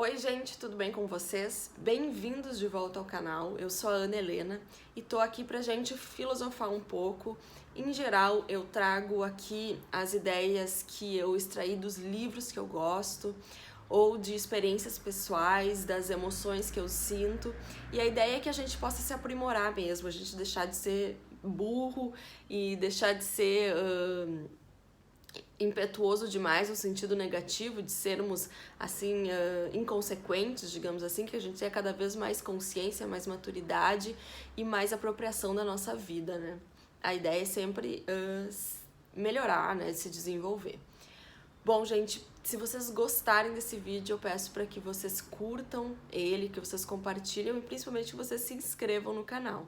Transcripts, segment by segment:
Oi gente, tudo bem com vocês? Bem-vindos de volta ao canal, eu sou a Ana Helena e tô aqui pra gente filosofar um pouco. Em geral, eu trago aqui as ideias que eu extraí dos livros que eu gosto ou de experiências pessoais, das emoções que eu sinto, e a ideia é que a gente possa se aprimorar mesmo, a gente deixar de ser burro e deixar de ser impetuoso demais no sentido negativo, de sermos assim inconsequentes, digamos assim, que a gente tenha cada vez mais consciência, mais maturidade e mais apropriação da nossa vida, né? A ideia é sempre melhorar, né, se desenvolver. Bom, gente, se vocês gostarem desse vídeo, eu peço para que vocês curtam ele, que vocês compartilhem e principalmente que vocês se inscrevam no canal.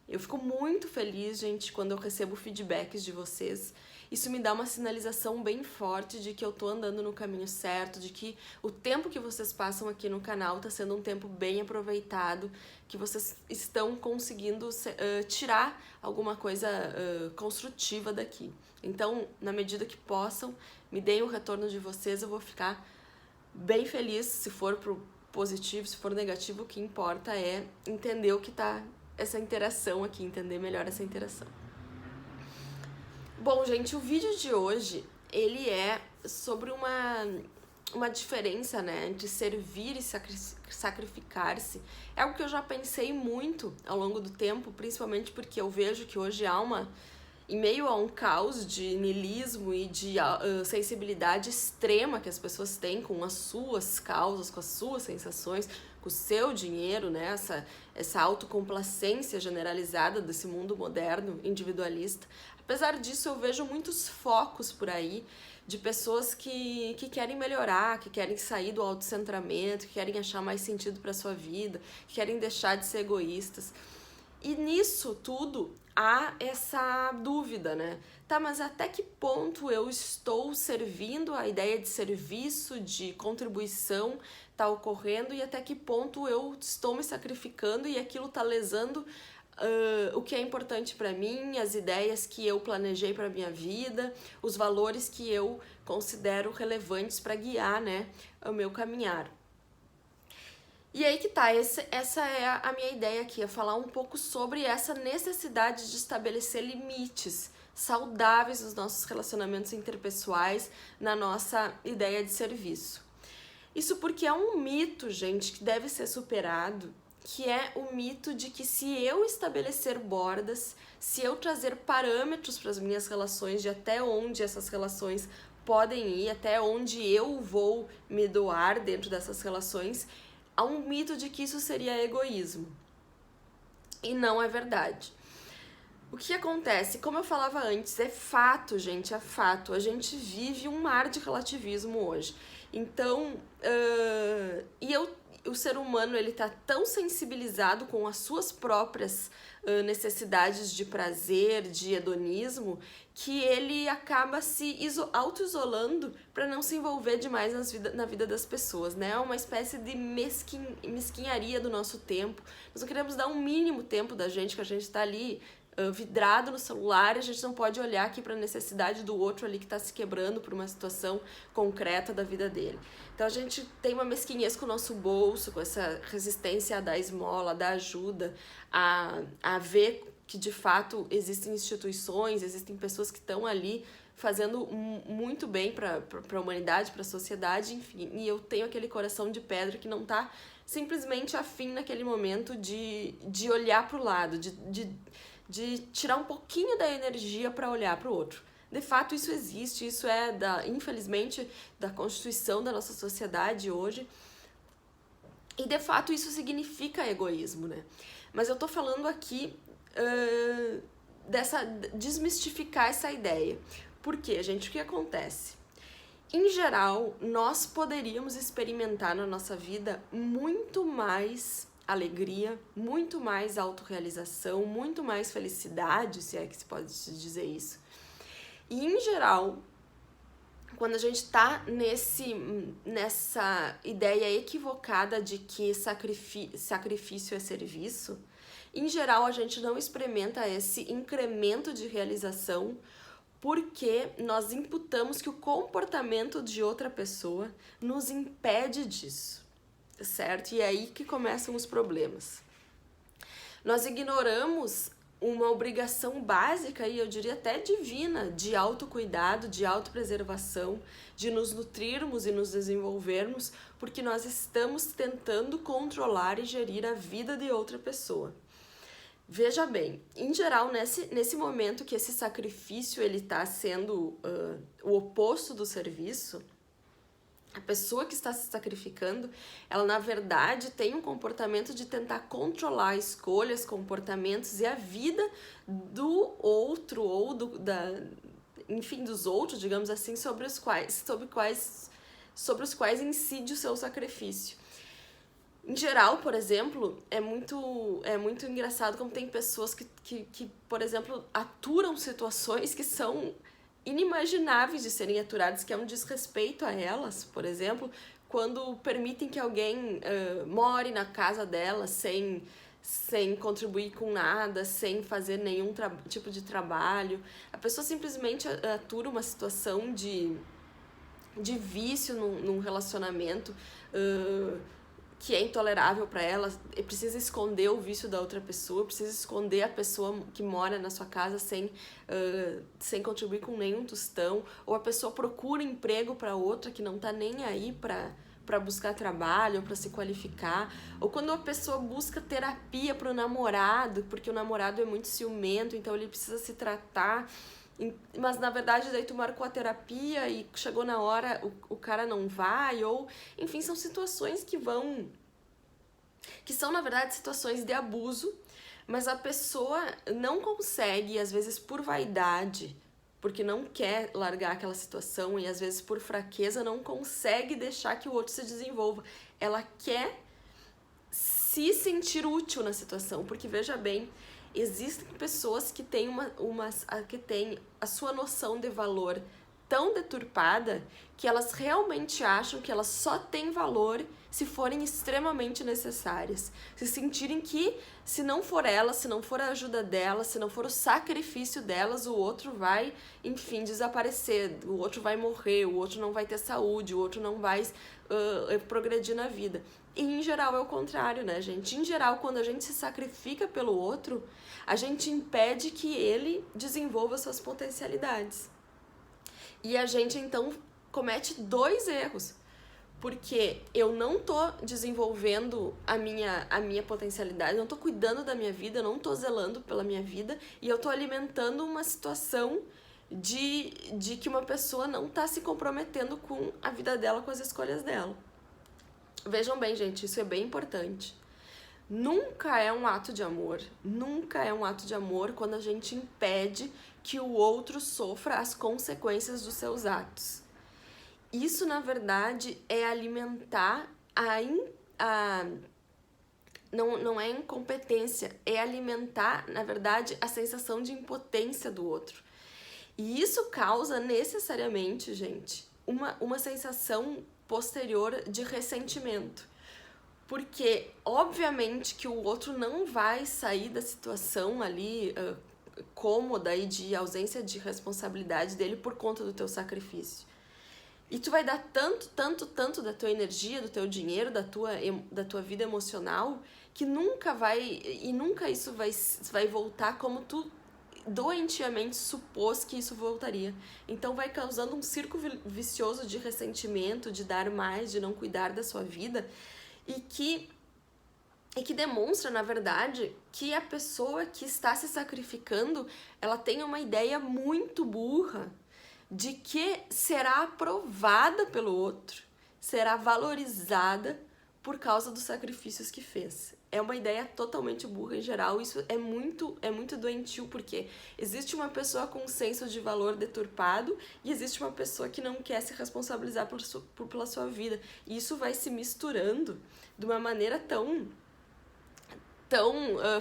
Eu fico muito feliz, gente, quando eu recebo feedbacks de vocês. Isso me dá uma sinalização bem forte de que eu tô andando no caminho certo, de que o tempo que vocês passam aqui no canal tá sendo um tempo bem aproveitado, que vocês estão conseguindo tirar alguma coisa construtiva daqui. Então, na medida que possam, me deem o retorno de vocês, eu vou ficar bem feliz. Se for pro positivo, se for negativo, o que importa é entender o que tá essa interação aqui, entender melhor essa interação. Bom, gente, o vídeo de hoje, ele é sobre uma diferença, né, entre servir e sacrificar-se. É algo que eu já pensei muito ao longo do tempo, principalmente porque eu vejo que hoje há em meio a um caos de niilismo e de sensibilidade extrema que as pessoas têm com as suas causas, com as suas sensações, com o seu dinheiro, né? Essa autocomplacência generalizada desse mundo moderno, individualista. Apesar disso, eu vejo muitos focos por aí de pessoas que querem melhorar, que querem sair do autocentramento, que querem achar mais sentido para sua vida, que querem deixar de ser egoístas. E nisso tudo há essa dúvida, né? Tá, mas até que ponto eu estou servindo, a ideia de serviço, de contribuição tá ocorrendo e até que ponto eu estou me sacrificando e aquilo tá lesando o que é importante para mim, as ideias que eu planejei para minha vida, os valores que eu considero relevantes para guiar, né, o meu caminhar. E aí que tá, essa é a minha ideia aqui, é falar um pouco sobre essa necessidade de estabelecer limites saudáveis nos nossos relacionamentos interpessoais, na nossa ideia de serviço. Isso porque é um mito, gente, que deve ser superado, que é o mito de que se eu estabelecer bordas, se eu trazer parâmetros para as minhas relações, de até onde essas relações podem ir, até onde eu vou me doar dentro dessas relações, há um mito de que isso seria egoísmo. E não é verdade. O que acontece? Como eu falava antes, é fato, gente, é fato. A gente vive um mar de relativismo hoje. Então, o ser humano, ele tá tão sensibilizado com as suas próprias necessidades de prazer, de hedonismo, que ele acaba se auto-isolando para não se envolver demais na vida das pessoas, né? É uma espécie de mesquinharia do nosso tempo. Nós não queremos dar um mínimo tempo da gente, que a gente tá ali vidrado no celular, e a gente não pode olhar aqui para a necessidade do outro ali que está se quebrando por uma situação concreta da vida dele. Então a gente tem uma mesquinhez com o nosso bolso, com essa resistência a dar esmola, a dar ajuda, a ver que de fato existem instituições, existem pessoas que estão ali fazendo muito bem para a humanidade, para a sociedade, enfim. E eu tenho aquele coração de pedra que não está simplesmente afim naquele momento de olhar para o lado, de tirar um pouquinho da energia para olhar para o outro. De fato, isso existe, isso é, infelizmente, da constituição da nossa sociedade hoje. E, de fato, isso significa egoísmo, né? Mas eu tô falando aqui desmistificar essa ideia. Por quê, gente? O que acontece? Em geral, nós poderíamos experimentar na nossa vida muito mais alegria, muito mais autorrealização, muito mais felicidade, se é que se pode dizer isso. E, em geral, quando a gente tá nessa ideia equivocada de que sacrifício é serviço, em geral a gente não experimenta esse incremento de realização porque nós imputamos que o comportamento de outra pessoa nos impede disso. certo? E é aí que começam os problemas. Nós ignoramos uma obrigação básica, e eu diria até divina, de autocuidado, de autopreservação, de nos nutrirmos e nos desenvolvermos, porque nós estamos tentando controlar e gerir a vida de outra pessoa. Veja bem, em geral, nesse momento que esse sacrifício ele está sendo o oposto do serviço, a pessoa que está se sacrificando, ela na verdade tem um comportamento de tentar controlar escolhas, comportamentos e a vida do outro ou enfim, dos outros, digamos assim, sobre os quais incide o seu sacrifício. Em geral, por exemplo, é muito engraçado como tem pessoas que, por exemplo, aturam situações que são inimagináveis de serem aturadas, que é um desrespeito a elas, por exemplo, quando permitem que alguém more na casa delas sem contribuir com nada, sem fazer nenhum tipo de trabalho. A pessoa simplesmente atura uma situação de vício num relacionamento que é intolerável para ela, e precisa esconder o vício da outra pessoa, precisa esconder a pessoa que mora na sua casa sem contribuir com nenhum tostão, ou a pessoa procura emprego para outra que não tá nem aí para buscar trabalho, para se qualificar, ou quando a pessoa busca terapia para o namorado, porque o namorado é muito ciumento, então ele precisa se tratar, mas na verdade daí tu marcou a terapia e chegou na hora o cara não vai, ou enfim, são situações que são na verdade situações de abuso, mas a pessoa não consegue, às vezes por vaidade, porque não quer largar aquela situação, e às vezes por fraqueza não consegue deixar que o outro se desenvolva, ela quer se sentir útil na situação, porque veja bem, existem pessoas que têm que têm a sua noção de valor tão deturpada que elas realmente acham que elas só têm valor se forem extremamente necessárias. Se sentirem que se não for elas, se não for a ajuda delas, se não for o sacrifício delas, o outro vai, enfim, desaparecer, o outro vai morrer, o outro não vai ter saúde, o outro não vai progredir na vida. E em geral é o contrário, né, gente? Em geral, quando a gente se sacrifica pelo outro, a gente impede que ele desenvolva suas potencialidades. E a gente, então, comete 2 erros. Porque eu não tô desenvolvendo a minha potencialidade, não tô cuidando da minha vida, não tô zelando pela minha vida, e eu tô alimentando uma situação de que uma pessoa não tá se comprometendo com a vida dela, com as escolhas dela. Vejam bem, gente, isso é bem importante. Nunca é um ato de amor quando a gente impede que o outro sofra as consequências dos seus atos. Isso, na verdade, é alimentar não é incompetência, é alimentar, na verdade, a sensação de impotência do outro. E isso causa necessariamente, gente, uma sensação posterior de ressentimento. Porque, obviamente, que o outro não vai sair da situação ali cômoda e de ausência de responsabilidade dele por conta do teu sacrifício. E tu vai dar tanto da tua energia, do teu dinheiro, da tua vida emocional, que nunca isso vai voltar como tu doentiamente supôs que isso voltaria. Então vai causando um círculo vicioso de ressentimento, de dar mais, de não cuidar da sua vida, e que demonstra, na verdade, que a pessoa que está se sacrificando, ela tem uma ideia muito burra de que será aprovada pelo outro, será valorizada por causa dos sacrifícios que fez. É uma ideia totalmente burra em geral, isso é muito doentio, porque existe uma pessoa com um senso de valor deturpado e existe uma pessoa que não quer se responsabilizar pela sua vida. E isso vai se misturando de uma maneira tão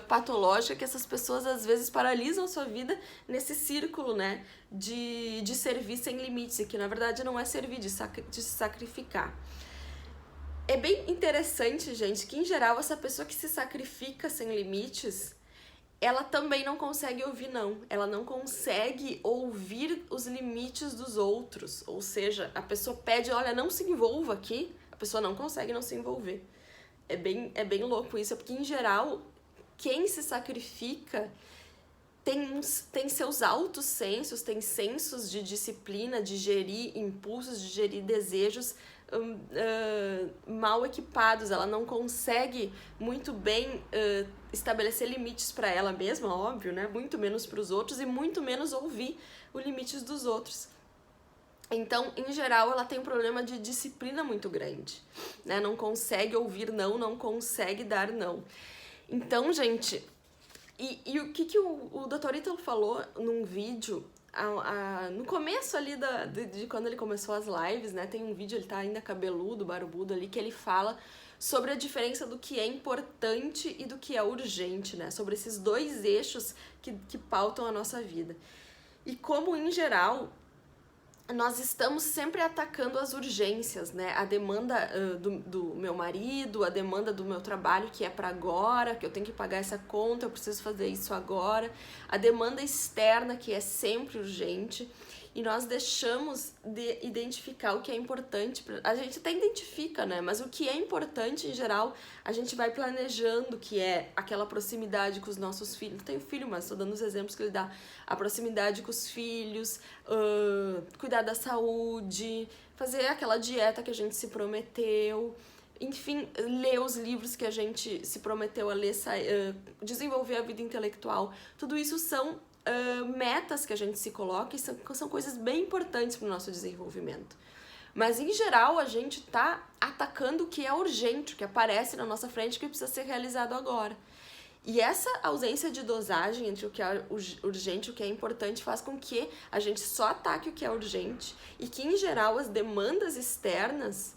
patológica que essas pessoas às vezes paralisam a sua vida nesse círculo, né, de servir sem limites, e que na verdade não é servir, de se sacrificar. É bem interessante, gente, que em geral essa pessoa que se sacrifica sem limites, ela também não consegue ouvir não, ela não consegue ouvir os limites dos outros, ou seja, a pessoa pede, olha, não se envolva aqui, a pessoa não consegue não se envolver. é bem louco isso, porque em geral, quem se sacrifica tem seus altos sensos, tem sensos de disciplina, de gerir impulsos, de gerir desejos mal equipados. Ela não consegue muito bem estabelecer limites para ela mesma, óbvio, né? Muito menos para os outros e muito menos ouvir os limites dos outros. Então, em geral, ela tem um problema de disciplina muito grande, né? Não consegue ouvir não, não consegue dar não. Então, gente, e o que o Dr. Ítalo falou num vídeo, no começo ali de quando ele começou as lives, né? Tem um vídeo, ele tá ainda cabeludo, barbudo ali, que ele fala sobre a diferença do que é importante e do que é urgente, né? Sobre esses dois eixos que pautam a nossa vida. E como, em geral, nós estamos sempre atacando as urgências, né? A demanda do meu marido, a demanda do meu trabalho que é para agora, que eu tenho que pagar essa conta, eu preciso fazer isso agora. A demanda externa que é sempre urgente. E nós deixamos de identificar o que é importante. A gente até identifica, né? Mas o que é importante, em geral, a gente vai planejando, que é aquela proximidade com os nossos filhos. Não tenho filho, mas estou dando os exemplos que ele dá. A proximidade com os filhos, cuidar da saúde, fazer aquela dieta que a gente se prometeu. Enfim, ler os livros que a gente se prometeu a ler, desenvolver a vida intelectual. Tudo isso são metas que a gente se coloca e são coisas bem importantes para o nosso desenvolvimento. Mas, em geral, a gente está atacando o que é urgente, o que aparece na nossa frente, que precisa ser realizado agora. E essa ausência de dosagem entre o que é urgente e o que é importante faz com que a gente só ataque o que é urgente e que, em geral, as demandas externas,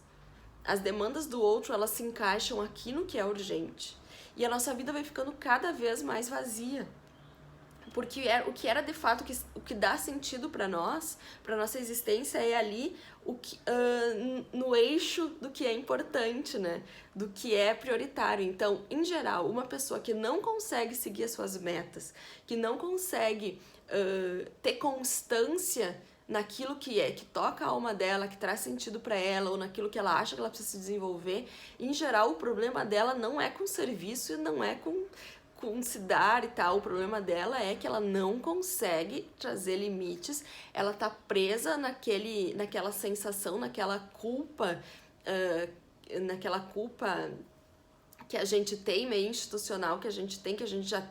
as demandas do outro, elas se encaixam aqui no que é urgente. E a nossa vida vai ficando cada vez mais vazia. Porque o que era de fato o que dá sentido para nós, para nossa existência, é ali no eixo do que é importante, né? Do que é prioritário. Então, em geral, uma pessoa que não consegue seguir as suas metas, que não consegue ter constância naquilo que toca a alma dela, que traz sentido para ela, ou naquilo que ela acha que ela precisa se desenvolver, em geral, o problema dela não é com serviço e não é com se dar e tal. O problema dela é que ela não consegue trazer limites, ela tá presa naquela sensação, naquela culpa que a gente tem, meio institucional, que a gente já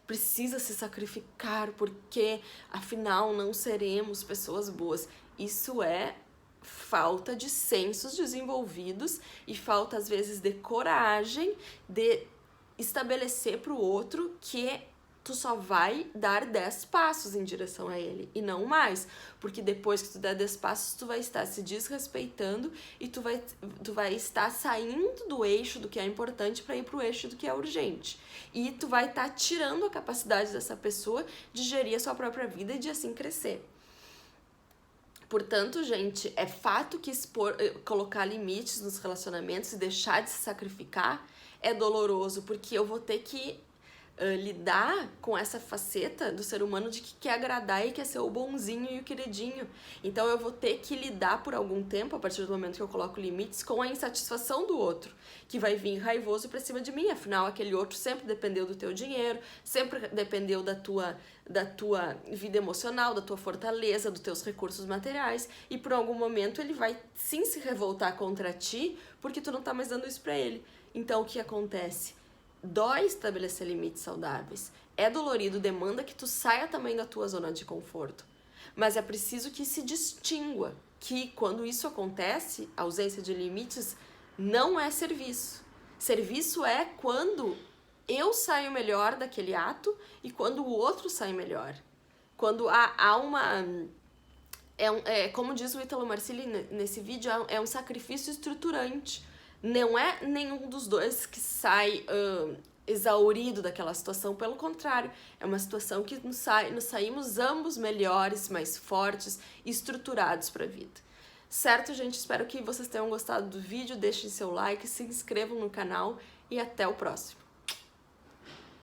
precisa se sacrificar porque afinal não seremos pessoas boas. Isso é falta de sensos desenvolvidos e falta às vezes de coragem de estabelecer para o outro que tu só vai dar 10 passos em direção a ele e não mais, porque depois que tu der 10 passos tu vai estar se desrespeitando e tu vai estar saindo do eixo do que é importante para ir pro eixo do que é urgente, e tu vai estar tirando a capacidade dessa pessoa de gerir a sua própria vida e de assim crescer. Portanto, gente, é fato que colocar limites nos relacionamentos e deixar de se sacrificar é doloroso, porque eu vou ter que lidar com essa faceta do ser humano de que quer agradar e quer ser o bonzinho e o queridinho. Então eu vou ter que lidar por algum tempo, a partir do momento que eu coloco limites, com a insatisfação do outro, que vai vir raivoso pra cima de mim. Afinal, aquele outro sempre dependeu do teu dinheiro, sempre dependeu da tua vida emocional, da tua fortaleza, dos teus recursos materiais, e por algum momento ele vai sim se revoltar contra ti porque tu não tá mais dando isso pra ele. Então o que acontece? Dói estabelecer limites saudáveis. É dolorido, demanda que tu saia também da tua zona de conforto. Mas é preciso que se distingua que quando isso acontece, a ausência de limites não é serviço. Serviço é quando eu saio melhor daquele ato e quando o outro sai melhor. Quando há uma... como diz o Ítalo Marcilli nesse vídeo, é um sacrifício estruturante. Não é nenhum dos dois que sai exaurido daquela situação, pelo contrário, é uma situação que nos saímos ambos melhores, mais fortes e estruturados para a vida. Certo, gente? Espero que vocês tenham gostado do vídeo, deixem seu like, se inscrevam no canal e até o próximo.